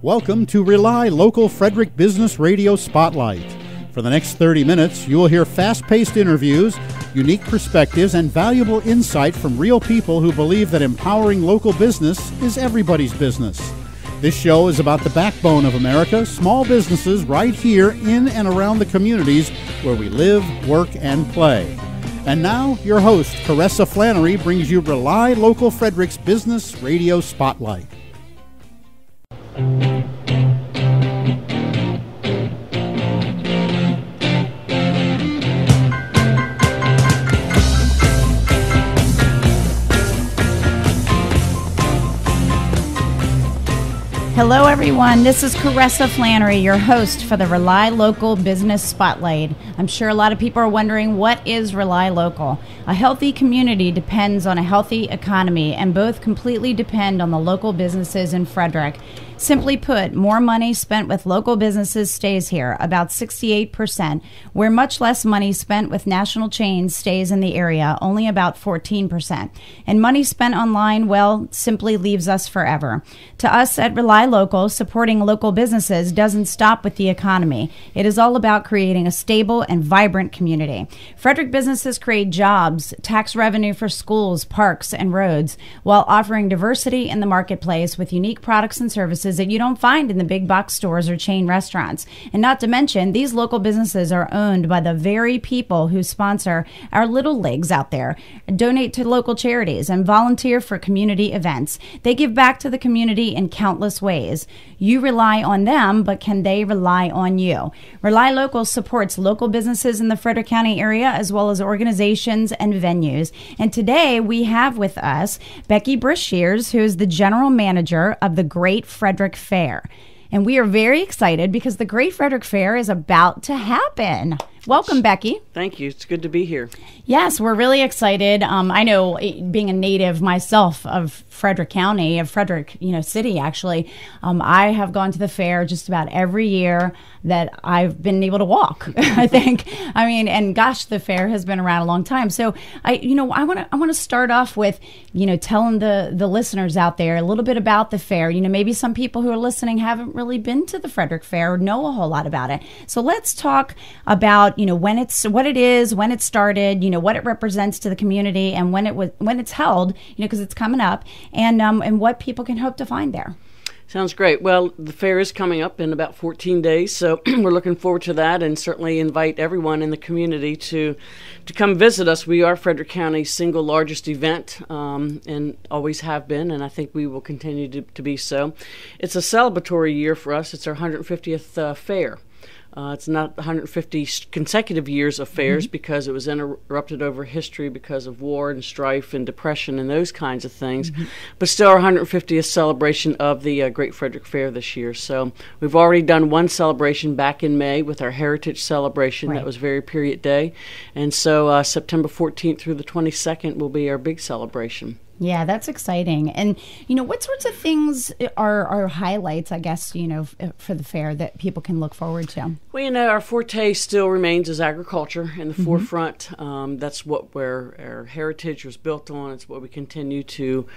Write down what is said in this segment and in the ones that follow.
Welcome to RelyLocal Frederick Business Radio Spotlight. For the next 30 minutes, you will hear fast-paced interviews, unique perspectives, and valuable insight from real people who believe that empowering local business is everybody's business. This show is about the backbone of America, small businesses right here in and around the communities where we live, work, and play. And now, your host, Caressa Flannery, brings you RelyLocal Frederick's Business Radio Spotlight. Hello everyone, this is Caressa Flannery, your host for the RelyLocal Business Spotlight. I'm sure a lot of people are wondering, what is RelyLocal? A healthy community depends on a healthy economy, and both completely depend on the local businesses in Frederick. Simply put, more money spent with local businesses stays here, about 68%, where much less money spent with national chains stays in the area, only about 14%. And money spent online, well, simply leaves us forever. To us at RelyLocal, supporting local businesses doesn't stop with the economy. It is all about creating a stable and vibrant community. Frederick businesses create jobs, tax revenue for schools, parks, and roads, while offering diversity in the marketplace with unique products and services that you don't find in the big box stores or chain restaurants. And not to mention, these local businesses are owned by the very people who sponsor our little leagues out there, donate to local charities, and volunteer for community events. They give back to the community in countless ways. You rely on them, but can they rely on you? RelyLocal supports local businesses in the Frederick County area, as well as organizations and venues. And today we have with us Becky Brashear, who is the general manager of the Great Frederick Fair. And we are very excited because the Great Frederick Fair is about to happen. Welcome, Becky. Thank you. It's good to be here. Yes, we're really excited. I know, being a native myself of Frederick County, of Frederick, city, actually, I have gone to the fair just about every year that I've been able to walk, I think. And gosh, the fair has been around a long time. So I want to start off with, telling the listeners out there a little bit about the fair. Maybe some people who are listening haven't really been to the Frederick Fair or know a whole lot about it. So let's talk about what it is, when it started, what it represents to the community, and when it's held, because it's coming up, and what people can hope to find there. Sounds great. Well, the fair is coming up in about 14 days, so we're looking forward to that, and certainly invite everyone in the community to come visit us. We are Frederick County's single largest event, and always have been, and I think we will continue to be so. It's a celebratory year for us. It's our 150th fair. It's not 150 consecutive years of fairs because it was interrupted over history because of war and strife and depression and those kinds of things, but still our 150th celebration of the Great Frederick Fair this year. So we've already done one celebration back in May with our Heritage Celebration. Right. That was very period day. And so September 14th through the 22nd will be our big celebration. Yeah, that's exciting. And, what sorts of things are highlights, I guess, for the fair that people can look forward to? Well, our forte still remains as agriculture in the forefront. That's where our heritage was built on. It's what we continue to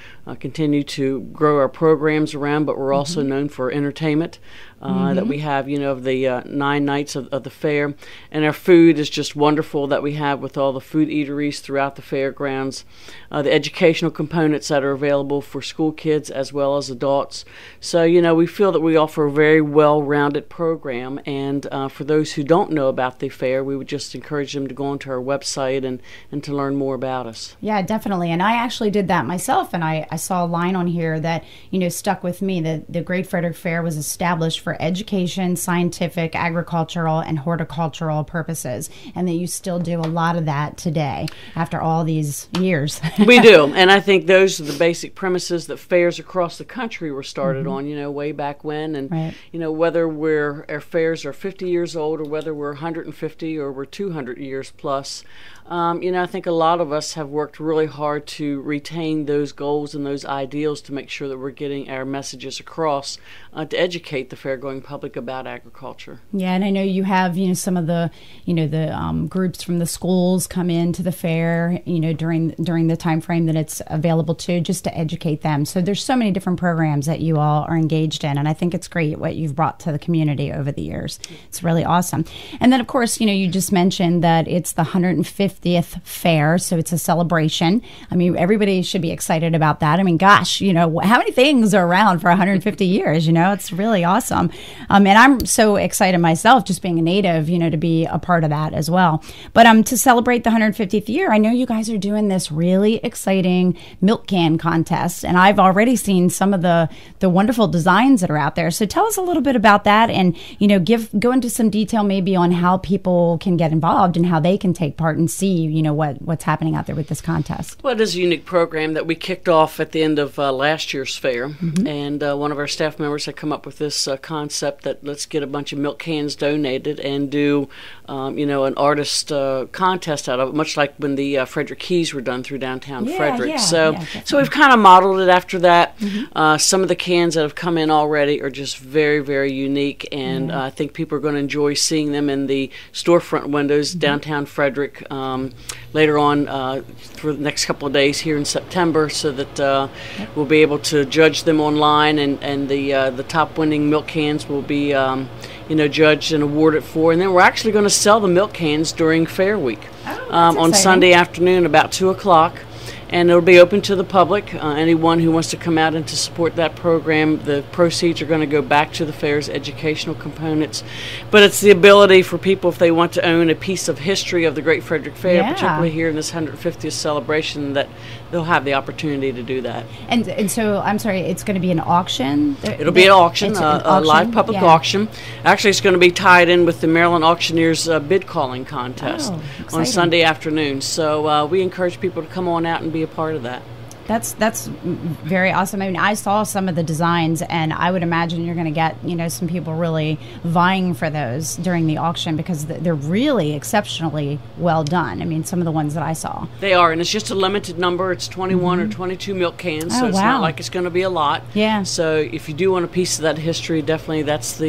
grow our programs around, but we're also known for entertainment. That we have, the 9 nights of the fair. And our food is just wonderful that we have with all the food eateries throughout the fairgrounds. The educational components that are available for school kids as well as adults. So, we feel that we offer a very well-rounded program. And for those who don't know about the fair, we would just encourage them to go onto our website and to learn more about us. Yeah, definitely. And I actually did that myself. And I saw a line on here that, stuck with me, that the Great Frederick Fair was established for education, scientific, agricultural, and horticultural purposes, and that you still do a lot of that today after all these years. We do, and I think those are the basic premises that fairs across the country were started on, way back when, and right. Whether our fairs are 50 years old or whether we're 150 or we're 200 years plus, I think a lot of us have worked really hard to retain those goals and those ideals to make sure that we're getting our messages across to educate the fairground going public about agriculture. Yeah, and I know you have, some of the, the groups from the schools come into the fair, during the time frame that it's available to, just to educate them. So there's so many different programs that you all are engaged in, and I think it's great what you've brought to the community over the years. It's really awesome. And then, of course, you just mentioned that it's the 150th fair, so it's a celebration. I mean, everybody should be excited about that. I mean, gosh, how many things are around for 150 years? It's really awesome. And I'm so excited myself, just being a native, to be a part of that as well. But to celebrate the 150th year, I know you guys are doing this really exciting milk can contest, and I've already seen some of the wonderful designs that are out there. So tell us a little bit about that, and go into some detail maybe on how people can get involved and how they can take part and see what's happening out there with this contest. Well, it is a unique program that we kicked off at the end of last year's fair, and one of our staff members had come up with this concept that let's get a bunch of milk cans donated and do an artist contest out of it, much like when the Frederick Keys were done through downtown Frederick. So we've kind of modeled it after that. Some of the cans that have come in already are just very, very unique, and I think people are going to enjoy seeing them in the storefront windows downtown Frederick later on for the next couple of days here in September, so that we'll be able to judge them online, and the top winning milk cans will be judged and awarded for. And then we're actually going to sell the milk cans during Fair Week on Sunday afternoon about 2 o'clock. And it'll be open to the public. Anyone who wants to come out and to support that program, the proceeds are going to go back to the fair's educational components. But it's the ability for people, if they want to own a piece of history of the Great Frederick Fair, particularly here in this 150th celebration, that they'll have the opportunity to do that. And so, I'm sorry, it's going to be an auction? It'll be an auction, a live public auction. Actually, it's going to be tied in with the Maryland Auctioneers bid calling contest on Sunday afternoon. So we encourage people to come on out and be a part of that. That's very awesome. I mean, I saw some of the designs, and I would imagine you're going to get, some people really vying for those during the auction, because they're really exceptionally well done. I mean, some of the ones that I saw. They are, and it's just a limited number. It's 21 or 22 milk cans, so it's not like it's going to be a lot. Yeah. So if you do want a piece of that history, definitely that's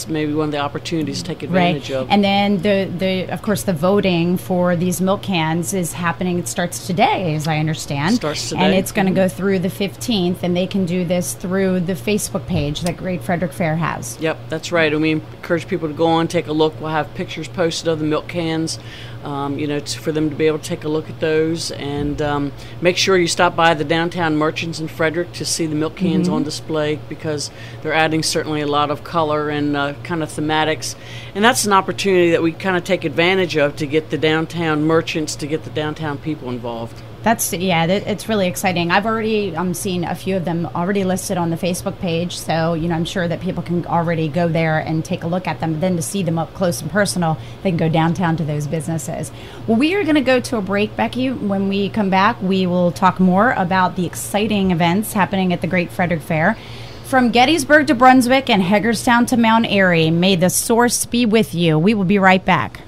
maybe one of the opportunities to take advantage of. And then of course the voting for these milk cans is happening. It starts today, as I understand. Starts today. And it's going to go through the 15th, and they can do this through the Facebook page that Great Frederick Fair has. Yep, that's right. And we encourage people to go on, take a look. We'll have pictures posted of the milk cans, for them to be able to take a look at those. And make sure you stop by the downtown merchants in Frederick to see the milk cans on display, because they're adding certainly a lot of color and kind of thematics. And that's an opportunity that we kind of take advantage of to get the downtown merchants, to get the downtown people involved. It's really exciting. I've already seen a few of them already listed on the Facebook page, so I'm sure that people can already go there and take a look at them. But then to see them up close and personal, they can go downtown to those businesses. Well, we are going to go to a break, Becky. When we come back, we will talk more about the exciting events happening at the Great Frederick Fair. From Gettysburg to Brunswick and Hagerstown to Mount Airy, may the source be with you. We will be right back.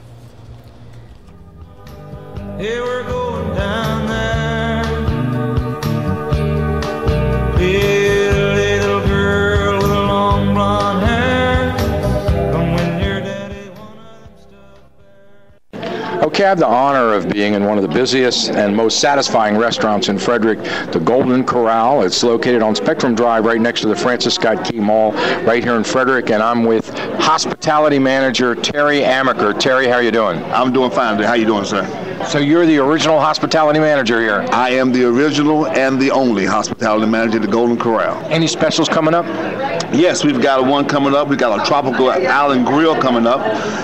Hey, we're going down there. Hey, little girl with a long blonde hair. Come when your daddy one of them stuff. Okay, I have the honor of being in one of the busiest and most satisfying restaurants in Frederick, the Golden Corral. It's located on Spectrum Drive right next to the Francis Scott Key Mall right here in Frederick, and I'm with hospitality manager Terry Amaker. Terry, how are you doing? I'm doing fine. How you doing, sir? So you're the original hospitality manager here? I am the original and the only hospitality manager at the Golden Corral. Any specials coming up? Yes, we've got one coming up. We've got a tropical island grill coming up,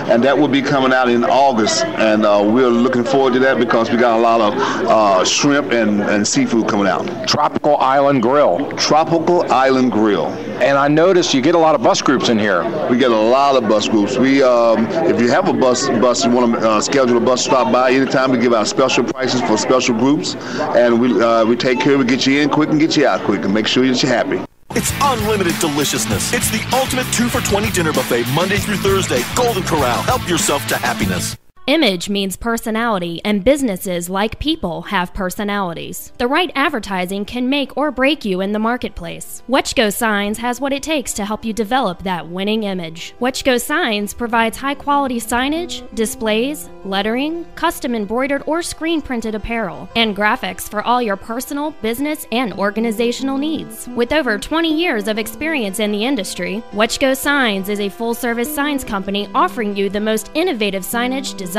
and that will be coming out in August. And we're looking forward to that because we got a lot of shrimp and seafood coming out. Tropical Island Grill. Tropical Island Grill. And I noticed you get a lot of bus groups in here. We get a lot of bus groups. We, if you have a bus, you want to schedule a bus to stop by anytime. We give out special prices for special groups, and we take care of it, get you in quick and get you out quick, and make sure that you're happy. It's unlimited deliciousness. It's the ultimate 2 for $20 dinner buffet, Monday through Thursday. Golden Corral. Help yourself to happiness. Image means personality, and businesses like people have personalities. The right advertising can make or break you in the marketplace. WTHU Signs has what it takes to help you develop that winning image. WTHU Signs provides high-quality signage, displays, lettering, custom embroidered or screen-printed apparel, and graphics for all your personal, business, and organizational needs. With over 20 years of experience in the industry, WTHU Signs is a full-service signs company offering you the most innovative signage design,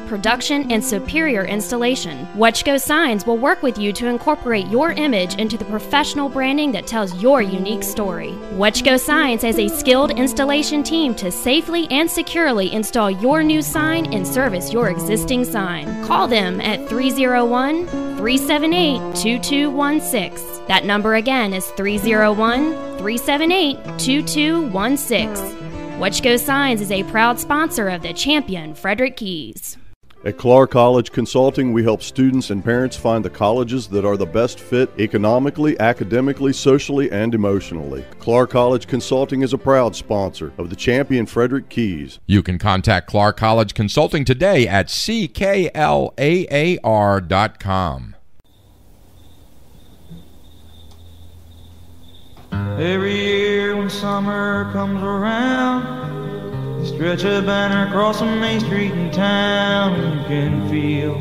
production, and superior installation. WTHU Signs will work with you to incorporate your image into the professional branding that tells your unique story. WTHU Signs has a skilled installation team to safely and securely install your new sign and service your existing sign. Call them at 301-378-2216. That number again is 301-378-2216. WTHU Signs is a proud sponsor of the champion Frederick Keys. At Clark College Consulting, we help students and parents find the colleges that are the best fit economically, academically, socially, and emotionally. Clark College Consulting is a proud sponsor of the champion Frederick Keys. You can contact Clark College Consulting today at cklaar.com. Every year when summer comes around, you stretch a banner across a main street in town, and you can feel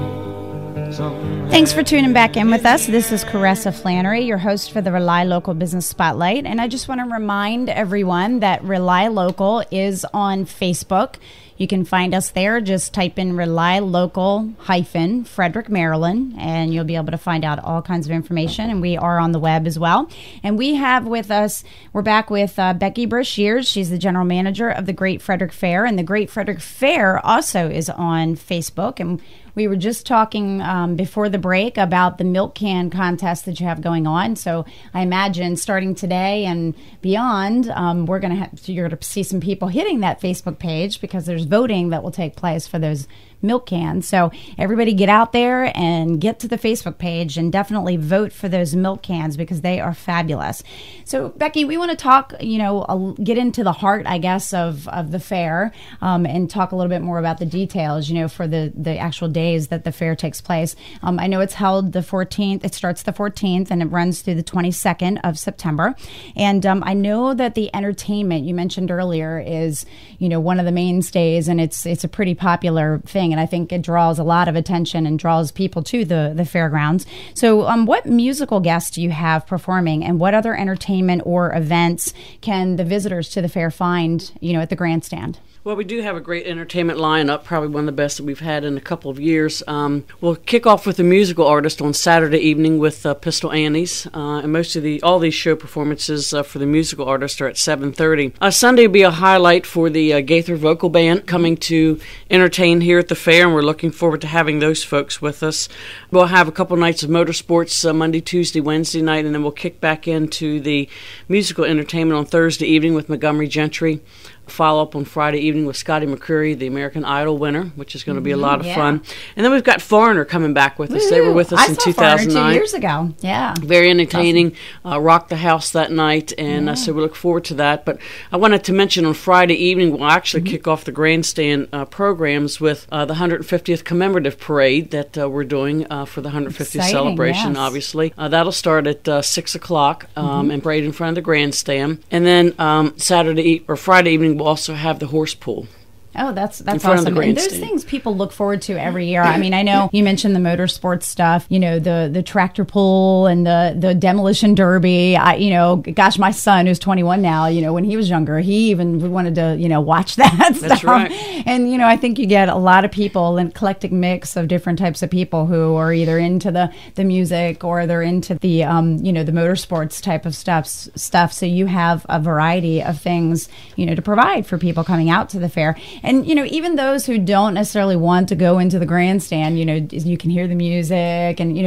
something. Thanks for tuning back in with us. This is Caressa Flannery, your host for the Rely Local Business Spotlight. And I just want to remind everyone that Rely Local is on Facebook. You can find us there. Just type in RelyLocal Frederick, Maryland, and you'll be able to find out all kinds of information. And we are on the web as well. And we have with us, we're back with Becky Brashear. She's the general manager of the Great Frederick Fair. And the Great Frederick Fair also is on Facebook. And we were just talking before the break about the milk can contest that you have going on. So I imagine starting today and beyond, you're going to see some people hitting that Facebook page because there's voting that will take place for those milk cans. So everybody get out there and get to the Facebook page and definitely vote for those milk cans because they are fabulous. So Becky, we want to talk, get into the heart, I guess, of the fair and talk a little bit more about the details, for the actual days that the fair takes place. I know it's held the 14th. It starts the 14th and it runs through the 22nd of September. And I know that the entertainment you mentioned earlier is, one of the mainstays, and it's a pretty popular thing. And I think it draws a lot of attention and draws people to the fairgrounds. So what musical guests do you have performing, and what other entertainment or events can the visitors to the fair find, at the grandstand? Well, we do have a great entertainment lineup, probably one of the best that we've had in a couple of years. We'll kick off with a musical artist on Saturday evening with Pistol Annie's, and most of all these show performances for the musical artist are at 7:30. Sunday will be a highlight for the Gaither Vocal Band coming to entertain here at the fair, and we're looking forward to having those folks with us. We'll have a couple nights of motorsports Monday, Tuesday, Wednesday night, and then we'll kick back into the musical entertainment on Thursday evening with Montgomery Gentry. Follow up on Friday evening with Scotty McCreery, the American Idol winner, which is going to be a lot of fun. And then we've got Foreigner coming back with us. Woo-hoo. They were with us in 2009. Foreigner 2 years ago. Yeah. Very entertaining. Awesome. Rocked the house that night, and so we look forward to that. But I wanted to mention on Friday evening, we'll actually kick off the grandstand programs with the 150th commemorative parade that we're doing for the 150th celebration, obviously. That'll start at 6 o'clock and parade in front of the grandstand. And then Friday evening, we'll also have the horse pool. Oh, that's awesome. And those things people look forward to every year. I mean, I know you mentioned the motorsports stuff, the tractor pull and the demolition derby. Gosh, my son who's 21 now, when he was younger, he even wanted to, watch that stuff. That's right. And, I think you get a lot of people, an eclectic mix of different types of people who are either into the music or they're into the, the motorsports type of stuff. So you have a variety of things, to provide for people coming out to the fair. And, even those who don't necessarily want to go into the grandstand, you can hear the music and,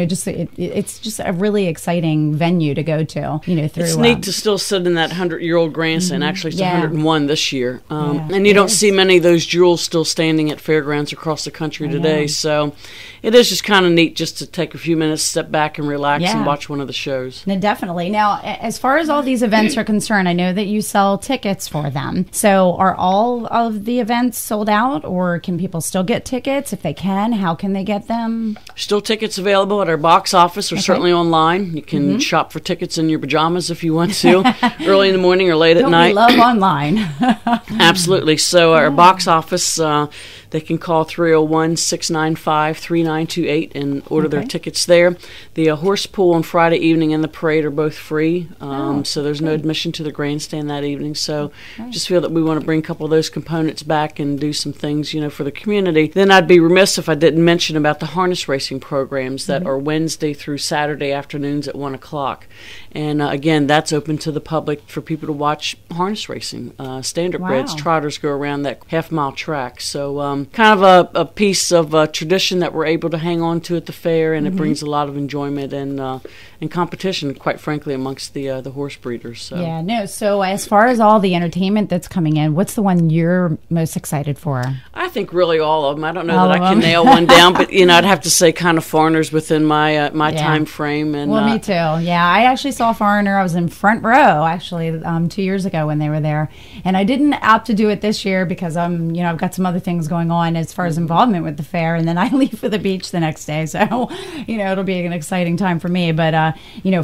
it's just a really exciting venue to go to, It's neat to still sit in that 100-year-old grandstand. Actually, it's 101 this year. And you don't see many of those jewels still standing at fairgrounds across the country today. So it is just kind of neat just to take a few minutes, step back and relax and watch one of the shows. No, definitely. Now, as far as all these events are concerned, I know that you sell tickets for them. So are all of the events since sold out, or can people still get tickets? If they can, how can they get them? Still tickets available at our box office or certainly online. You can shop for tickets in your pajamas if you want to, early in the morning or late at night. We love online. Absolutely. So our box office, they can call 301-695-3928 and order their tickets there. The horse pool on Friday evening and the parade are both free, so there's no admission to the grandstand that evening. So just feel that we want to bring a couple of those components back and do some things, for the community. Then I'd be remiss if I didn't mention about the harness racing programs that are Wednesday through Saturday afternoons at 1 o'clock. And again, that's open to the public for people to watch harness racing. Standard breds, trotters go around that half-mile track. So kind of a piece of tradition that we're able to hang on to at the fair, and it brings a lot of enjoyment and competition, quite frankly, amongst the horse breeders. So. Yeah, no. So as far as all the entertainment that's coming in, what's the one you're most excited for? I think really all of them. I don't know that I can nail one down, but I'd have to say kind of Foreigners within my time frame. And well, me too. Yeah, I actually saw Foreigner. I was in front row actually 2 years ago when they were there, and I didn't opt to do it this year because I've got some other things going on as far as involvement with the fair, and then I leave for the beach the next day. So it'll be an exciting time for me. But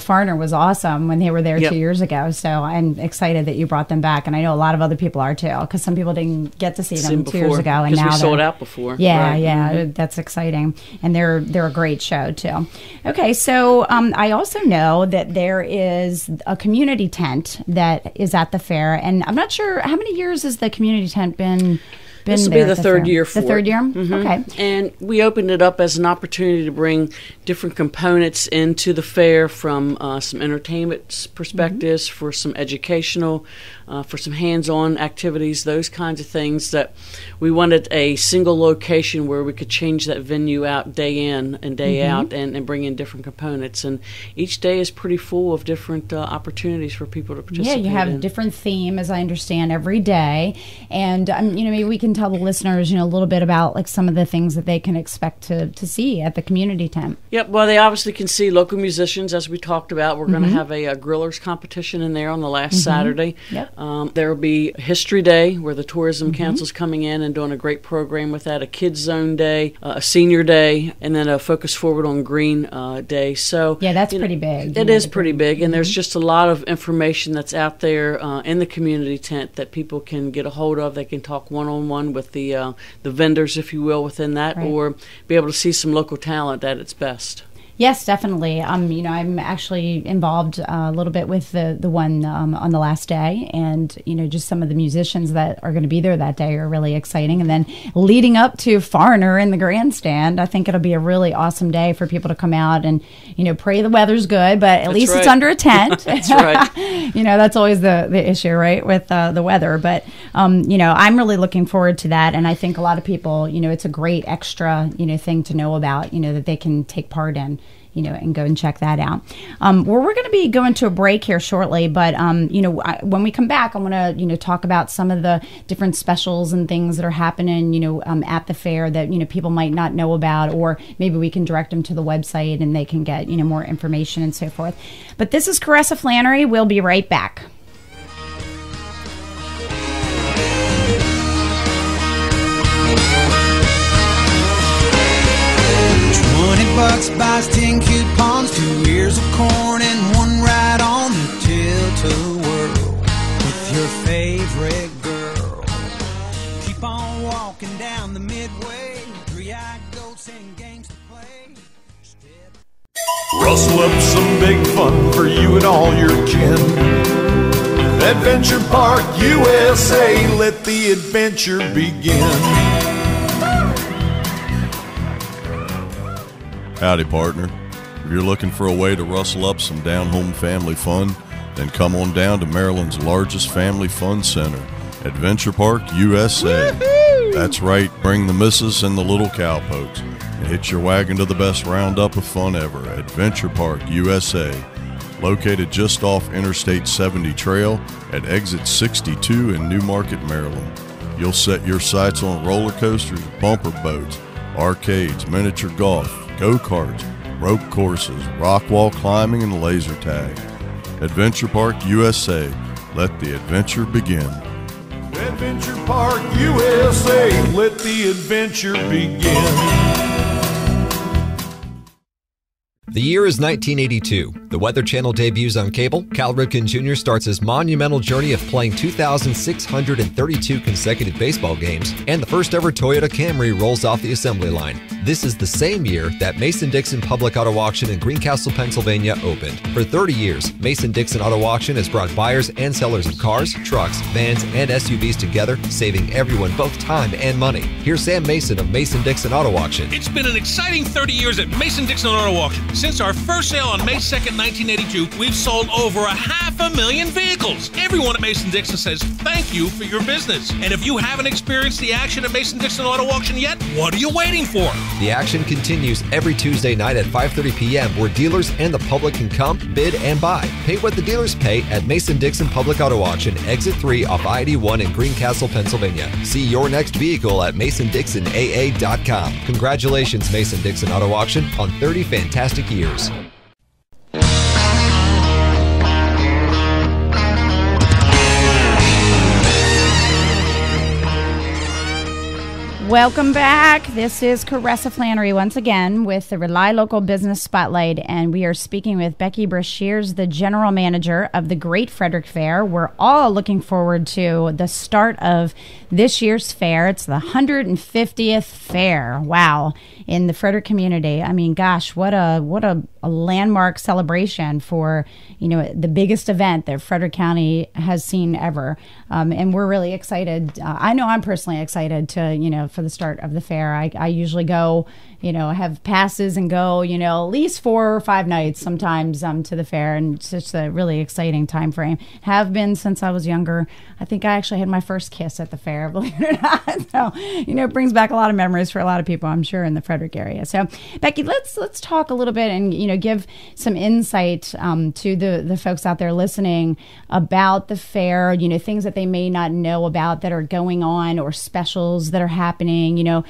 Foreigner was awesome when they were there 2 years ago. So I'm excited that you brought them back, and I know a lot of other people are too, because some people didn't get to see them 2 years ago, and now we sold out before. Yeah, that's exciting, and they're a great show too. Okay, so I also know that there is a community tent that is at the fair, and I'm not sure how many years has the community tent been. This will be the third year for it. The third year? Okay. And we opened it up as an opportunity to bring different components into the fair, from some entertainment perspectives, for some educational, for some hands-on activities, those kinds of things, that we wanted a single location where we could change that venue out day in and day out and bring in different components. And each day is pretty full of different opportunities for people to participate in. Yeah, you have a different theme, as I understand, every day. And, maybe we can tell the listeners, a little bit about like some of the things that they can expect to see at the community tent. Yep. Well, they obviously can see local musicians, as we talked about. We're going to have a grillers competition in there on the last Saturday. Yep. There will be History Day, where the Tourism Council's coming in and doing a great program with that. A Kids Zone Day, a Senior Day, and then a Focus Forward on Green Day. So yeah, that's pretty big. It is pretty big, and there's just a lot of information that's out there in the community tent that people can get a hold of. They can talk one-on-one with the vendors, if you will, within that, or be able to see some local talent at its best. Yes, definitely. I'm actually involved a little bit with the one on the last day, and just some of the musicians that are going to be there that day are really exciting. And then leading up to Foreigner in the grandstand, I think it'll be a really awesome day for people to come out and pray the weather's good, but at least it's under a tent. That's right. That's always the issue, right, with the weather. But I'm really looking forward to that, and I think a lot of people, it's a great extra thing to know about, that they can take part in. And go and check that out. We're going to be going to a break here shortly, but when we come back, I want to talk about some of the different specials and things that are happening at the fair that people might not know about, or maybe we can direct them to the website and they can get more information and so forth. But this is Caressa Flannery. We'll be right back. $20 buys 10 coupons, 2 ears of corn, and 1 ride on the tilt-a-whirl with your favorite girl. Keep on walking down the midway, 3-eyed goats and games to play. Rustle up some big fun for you and all your kin. Adventure Park USA, let the adventure begin. Howdy, partner. If you're looking for a way to rustle up some down-home family fun, then come on down to Maryland's largest family fun center, Adventure Park USA. Woo-hoo! That's right, bring the missus and the little cowpokes and hitch your wagon to the best roundup of fun ever, Adventure Park USA. Located just off Interstate 70 Trail at exit 62 in Newmarket, Maryland. You'll set your sights on roller coasters, bumper boats, arcades, miniature golf, go-karts, rope courses, rock wall climbing, and laser tag. Adventure Park USA. Let the adventure begin. Adventure Park USA, let the adventure begin. The year is 1982. The Weather Channel debuts on cable. Cal Ripken Jr. starts his monumental journey of playing 2,632 consecutive baseball games, and the first ever Toyota Camry rolls off the assembly line. This is the same year that Mason-Dixon Public Auto Auction in Greencastle, Pennsylvania opened. For 30 years, Mason-Dixon Auto Auction has brought buyers and sellers of cars, trucks, vans, and SUVs together, saving everyone both time and money. Here's Sam Mason of Mason-Dixon Auto Auction. It's been an exciting 30 years at Mason-Dixon Auto Auction. Since our first sale on May 2nd, 1982, we've sold over 500,000 vehicles. Everyone at Mason-Dixon says thank you for your business. And if you haven't experienced the action at Mason-Dixon Auto Auction yet, what are you waiting for? The action continues every Tuesday night at 5:30 p.m. where dealers and the public can come, bid, and buy. Pay what the dealers pay at Mason-Dixon Public Auto Auction, Exit 3 off I-81 in Greencastle, Pennsylvania. See your next vehicle at MasonDixonAA.com. Congratulations, Mason-Dixon Auto Auction, on 30 fantastic years. Welcome back. This is Caressa Flannery once again with the RelyLocal Business Spotlight, and we are speaking with Becky Brashear, the general manager of the Great Frederick Fair. We're all looking forward to the start of this year's fair. It's the 150th fair. Wow. In the Frederick community. I mean, gosh, what a landmark celebration for, the biggest event that Frederick County has seen ever. And we're really excited. I know I'm personally excited to, for the start of the fair. I usually go, have passes and go, at least 4 or 5 nights sometimes to the fair. And it's just a really exciting time frame. Have been since I was younger. I think I actually had my first kiss at the fair, believe it or not. So, it brings back a lot of memories for a lot of people, I'm sure, in the Frederick area. So, Becky, let's talk a little bit and, give some insight to the folks out there listening about the fair, things that they may not know about that are going on or specials that are happening.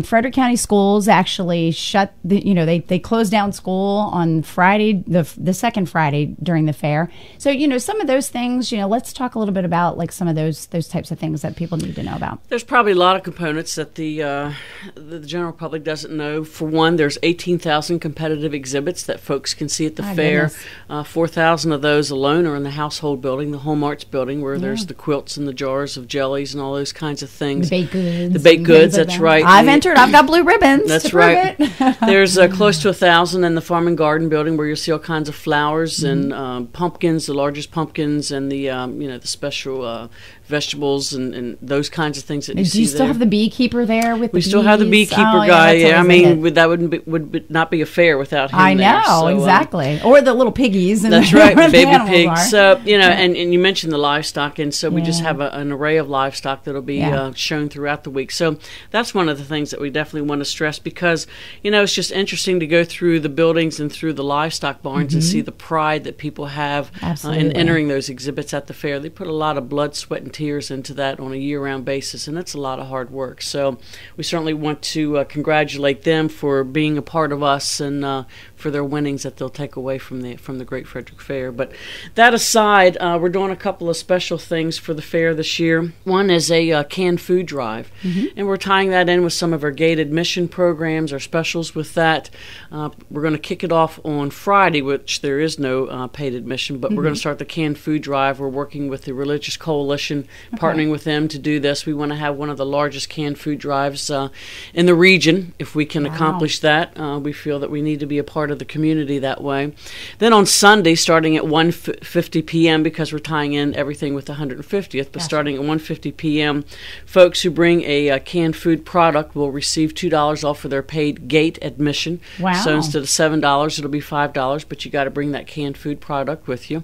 Frederick County schools actually shut, they closed down school on Friday, the second Friday during the fair. So, some of those things, let's talk a little bit about like some of those types of things that people need to know about. There's probably a lot of components that the general public doesn't know. For one, there's 18,000 competitive exhibits that folks can see at the fair. 4,000 of those alone are in the household building, the home arts building, where there's the quilts and the jars of jellies and all those kinds of things. The baked goods. The baked goods, that's right. I've entered. I've got blue ribbons. That's right. There's close to 1,000 in the farm and garden building, where you'll see all kinds of flowers and pumpkins, the largest pumpkins, and the the special vegetables and those kinds of things that you see. Do you still have the beekeeper there with the bees? We still have the beekeeper guy. Yeah, I mean, that would not be a fair without him. I know, so, exactly. Or the little piggies. And that's right, baby pigs. So, and you mentioned the livestock, and so we just have an array of livestock that'll be shown throughout the week. So that's one of the things that we definitely want to stress, because, it's just interesting to go through the buildings and through the livestock barns and see the pride that people have in entering those exhibits at the fair. They put a lot of blood, sweat, and tears into that on a year-round basis, and it's a lot of hard work. So we certainly want to congratulate them for being a part of us and for their winnings that they'll take away from the Great Frederick Fair. But that aside, we're doing a couple of special things for the fair this year. One is a canned food drive, and we're tying that in with some of our gate admission programs, our specials with that. We're going to kick it off on Friday, which there is no paid admission, but we're going to start the canned food drive. We're working with the Religious Coalition, partnering with them to do this. We want to have one of the largest canned food drives in the region. If we can accomplish that, we feel that we need to be a part of the community that way. Then on Sunday, starting at 1:50 p.m., because we're tying in everything with the 150th, but starting at 1:50 p.m., folks who bring a canned food product will receive $2 off for their paid gate admission. Wow. So instead of $7, it'll be $5, but you got to bring that canned food product with you.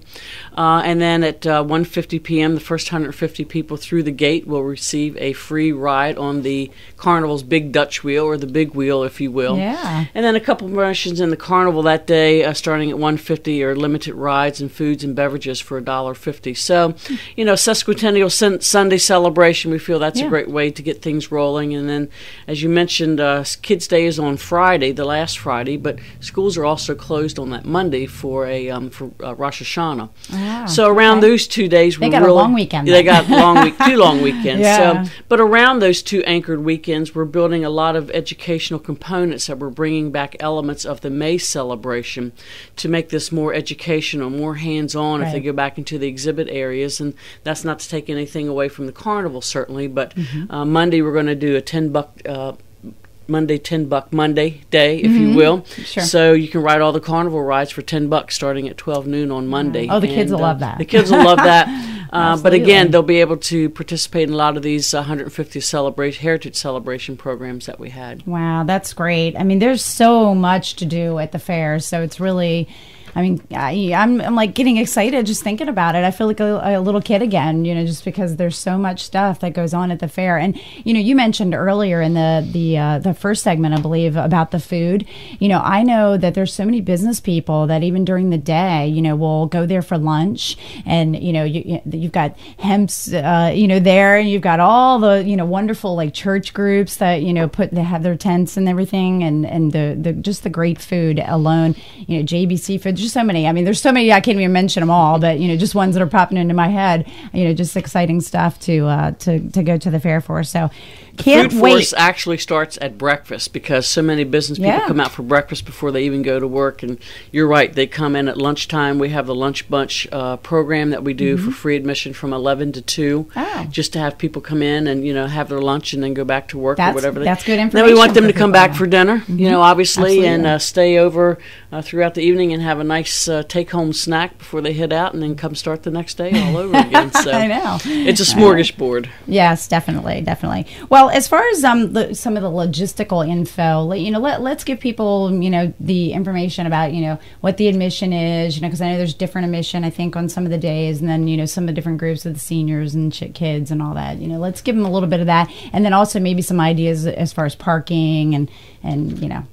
And then at 1:50 p.m., the first 150 people through the gate will receive a free ride on the Carnival's Big Dutch Wheel, or the Big Wheel, if you will. Yeah. And then a couple promotions in the Carnival carnival that day, starting at $1.50, or limited rides and foods and beverages for $1.50. So, Sesquicentennial Sunday celebration, we feel that's a great way to get things rolling. And then, as you mentioned, Kids Day is on Friday, the last Friday, but schools are also closed on that Monday for Rosh Hashanah. So around those 2 days, they got a long weekend. They got two long weekends. So, but around those two anchored weekends, we're building a lot of educational components that we're bringing back elements of the May celebration to make this more educational, more hands-on if they go back into the exhibit areas. And that's not to take anything away from the carnival, certainly, but Monday we're going to do a $10 Monday day, if you will. Sure. So you can ride all the carnival rides for $10 starting at 12 noon on Monday. Oh, the kids will love that. The kids will love that. But again, they'll be able to participate in a lot of these 150th Heritage Celebration programs that we had. Wow, that's great. I mean, there's so much to do at the fair, so it's really... I mean, I'm like getting excited just thinking about it. I feel like a little kid again, just because there's so much stuff that goes on at the fair. And you mentioned earlier in the first segment, I believe, about the food. I know that there's so many business people that even during the day, will go there for lunch, and you've got Hemp's, there, and you've got all the wonderful like church groups that they have their tents and everything, and the just the great food alone. JBC food. Just so many. I mean, there's so many. I can't even mention them all, but just ones that are popping into my head. Just exciting stuff to go to the fair for. So can't Food wait. Force actually starts at breakfast because so many business people come out for breakfast before they even go to work. And you're right, they come in at lunchtime. We have the Lunch Bunch program that we do for free admission from 11 to 2, just to have people come in and have their lunch and then go back to work or whatever. That's good information. Then we want them to come back for dinner, obviously, Absolutely. and stay over throughout the evening and have a nice take-home snack before they head out, and then come start the next day all over again. So I know. It's a smorgasbord. Yes, definitely. Well, as far as some of the logistical info, let's give people the information about what the admission is, because I know there's different admission, I think, on some of the days, and then some of the different groups of the seniors and kids and all that. Let's give them a little bit of that, and then also maybe some ideas as far as parking and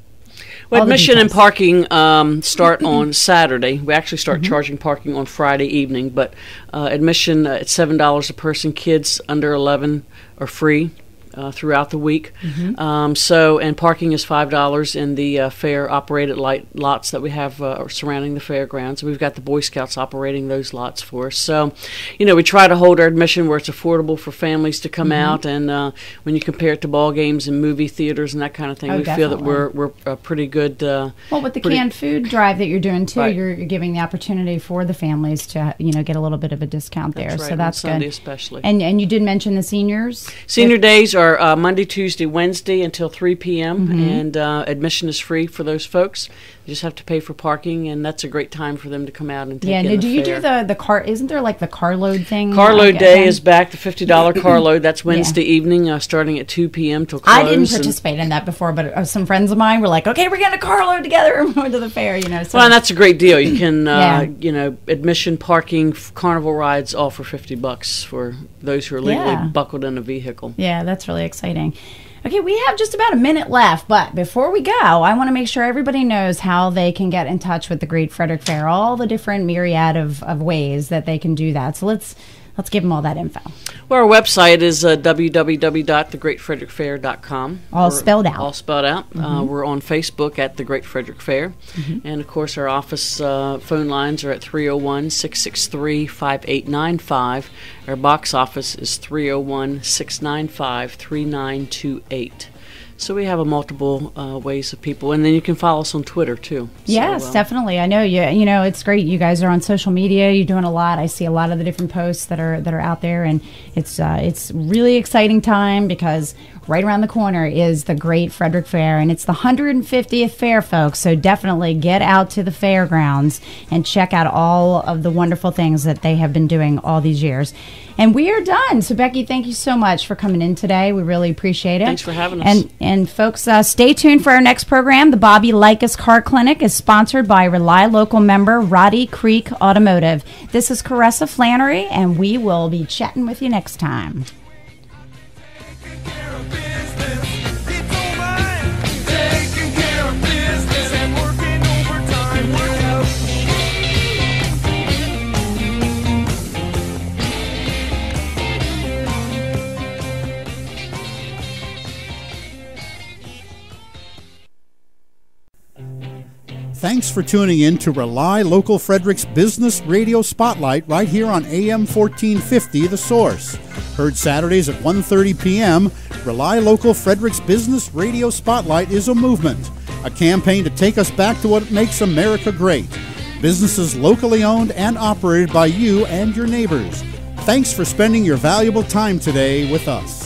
Well, admission and parking start on Saturday. We actually start charging parking on Friday evening, but admission at $7 a person. Kids under 11 are free throughout the week. And parking is $5 in the fair operated lots that we have surrounding the fairgrounds. We've got the Boy Scouts operating those lots for us. So, we try to hold our admission where it's affordable for families to come out. And when you compare it to ball games and movie theaters and that kind of thing, we feel that we're pretty good. Well, with the canned food drive that you're doing too, you're giving the opportunity for the families to get a little bit of a discount there. That's right, so that's on Sunday good. Especially. And you did mention the seniors. Senior days are Monday, Tuesday, Wednesday until 3 p.m. And admission is free for those folks. You just have to pay for parking, and that's a great time for them to come out and take in the do you fair. do the car? Isn't there like the carload thing? Carload day is back, the $50 carload. That's Wednesday evening, starting at 2 p.m. till close. I didn't participate in that before, but some friends of mine were like, "Okay, we're going to carload together and going to the fair." So. Well, and that's a great deal. You can, admission, parking, carnival rides, all for $50 for those who are legally buckled in a vehicle. Yeah, that's really exciting. Okay, we have just about a minute left, but before we go, I want to make sure everybody knows how they can get in touch with the Great Frederick Fair, all the different myriad of ways that they can do that. So let's give them all that info. Well, our website is www.thegreatfrederickfair.com. All spelled out. All spelled out. We're on Facebook at The Great Frederick Fair. And, of course, our office phone lines are at 301-663-5895. Our box office is 301-695-3928. So we have a multiple ways of people, and then you can follow us on Twitter too. Yes, definitely. I know it's great. You guys are on social media. You're doing a lot. I see a lot of the different posts that are out there, and it's really exciting time because right around the corner is the Great Frederick Fair, and it's the 150th fair, folks. So definitely get out to the fairgrounds and check out all of the wonderful things that they have been doing all these years. And we are done. So, Becky, thank you so much for coming in today. We really appreciate it. Thanks for having us. And folks, stay tuned for our next program. The Bobby Likas Car Clinic is sponsored by RelyLocal member Roddy Creek Automotive. This is Caressa Flannery, and we will be chatting with you next time. Taking care of business and working overtime. Thanks for tuning in to Rely Local Frederick's Business Radio Spotlight right here on AM 1450 The Source. Heard Saturdays at 1:30 p.m., Rely Local Frederick's Business Radio Spotlight is a movement, a campaign to take us back to what makes America great. Businesses locally owned and operated by you and your neighbors. Thanks for spending your valuable time today with us.